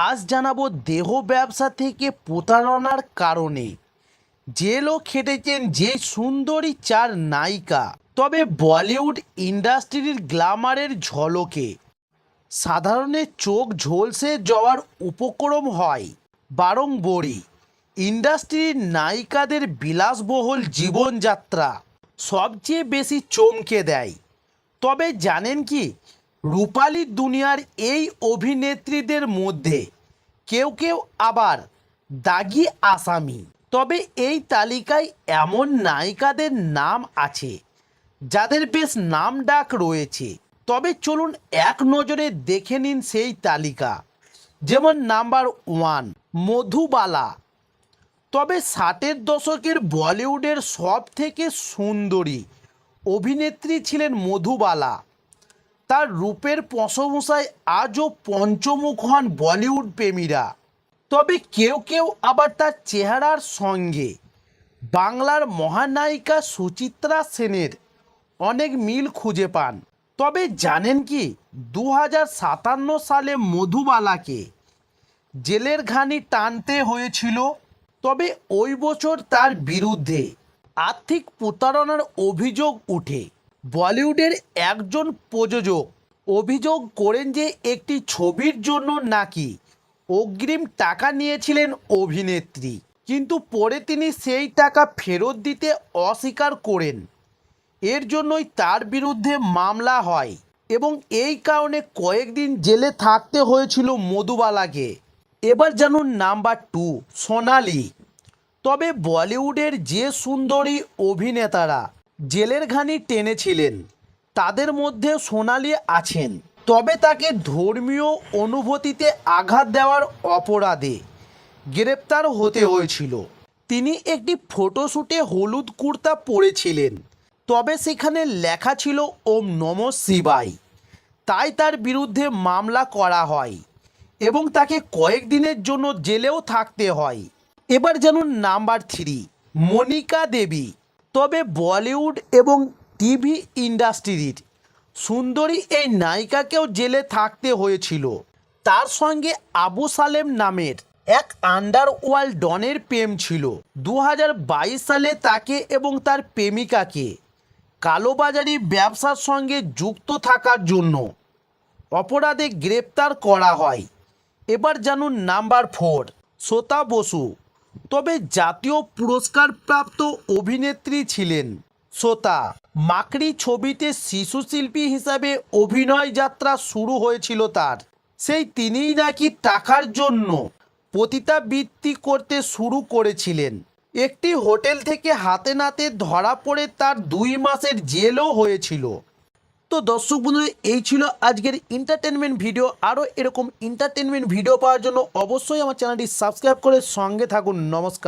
আজ জানাবো দেহ ব্যবসা থেকে প্রতারণার কারণে জেলও খেটেছেন যে সুন্দরী চার নায়িকা। তবে বলিউড ইন্ডাস্ট্রির গ্ল্যামারের ঝলকে সাধারণের চোখ ঝলসে যাওয়ার উপক্রম হয় বারংবারই। ইন্ডাস্ট্রির নায়িকাদের বিলাসবহুল জীবনযাত্রা সবচেয়ে বেশি চমকে দেয়। তবে জানেন কি, রূপালী দুনিয়ার এই অভিনেত্রীদের মধ্যে কেউ কেউ আবার দাগি আসামি। তবে এই তালিকায় এমন নায়িকাদের নাম আছে যাদের বেশ নাম ডাক রয়েছে। তবে চলুন এক নজরে দেখে নিন সেই তালিকা। যেমন নাম্বার 1, মধুবালা। তবে 60-এর দশকের বলিউডের সব থেকে সুন্দরী অভিনেত্রী ছিলেন মধুবালা। তার রূপের প্রশংসায় আজও পঞ্চমুখ হন বলিউড প্রেমীরা। তবে কেউ কেউ আবার তার চেহারার সঙ্গে বাংলার মহানায়িকা সুচিত্রা সেনের অনেক মিল খুঁজে পান। তবে জানেন কি, 2057 সালে মধুবালাকে জেলের ঘানি টানতে হয়েছিল। তবে ওই বছর তার বিরুদ্ধে আর্থিক প্রতারণার অভিযোগ উঠে। বলিউডের একজন প্রযোজক অভিযোগ করেন যে একটি ছবির জন্য নাকি অগ্রিম টাকা নিয়েছিলেন অভিনেত্রী, কিন্তু পরে তিনি সেই টাকা ফেরত দিতে অস্বীকার করেন। এর জন্যই তার বিরুদ্ধে মামলা হয় এবং এই কারণে কয়েকদিন জেলে থাকতে হয়েছিল মধুবালাকে। এবার জানুন নাম্বার 2, সোনালি। তবে বলিউডের যে সুন্দরী অভিনেতারা জেলের ঘানি টেনেছিলেন তাদের মধ্যে সোনালি আছেন। তবে তাকে ধর্মীয় অনুভূতিতে আঘাত দেওয়ার অপরাধে গ্রেপ্তার হতে হয়েছিল। তিনি একটি ফটোশ্যুটে হলুদ কুর্তা পরেছিলেন, তবে সেখানে লেখা ছিল ওম নমঃ শিবায়। তাই তার বিরুদ্ধে মামলা করা হয় এবং তাকে কয়েকদিনের জন্য জেলেও থাকতে হয়। এবার জানুন নাম্বার 3, মনিকা দেবী। তবে বলিউড এবং টিভি ইন্ডাস্ট্রির সুন্দরী এই নায়িকাকেও জেলে থাকতে হয়েছিল। তার সঙ্গে আবু সালেম নামের এক আন্ডারওয়ার্ল্ড ডনের প্রেম ছিল। 2022 সালে তাকে এবং তার প্রেমিকাকে কালোবাজারি ব্যবসার সঙ্গে যুক্ত থাকার জন্য অপরাধে গ্রেপ্তার করা হয়। এবার জানুন নাম্বার 4, শ্বেতা বসু। তবে জাতীয় পুরস্কারপ্রাপ্ত অভিনেত্রী ছিলেন শ্বেতা। মাকড়ি ছবিতে শিশু শিল্পী হিসাবে অভিনয় যাত্রা শুরু হয়েছিল তার। সেই তিনিই নাকি টাকার জন্য পতিতাবৃত্তি করতে শুরু করেছিলেন। একটি হোটেল থেকে হাতে নাতে ধরা পড়ে তার 2 মাসের জেলও হয়েছিল। তো দর্শক বন্ধুরা, এই ছিল আজকের এন্টারটেনমেন্ট ভিডিও। আরও এরকম এন্টারটেনমেন্ট ভিডিও পাওয়ার জন্য অবশ্যই আমার চ্যানেলটি সাবস্ক্রাইব করে সঙ্গে থাকুন। নমস্কার।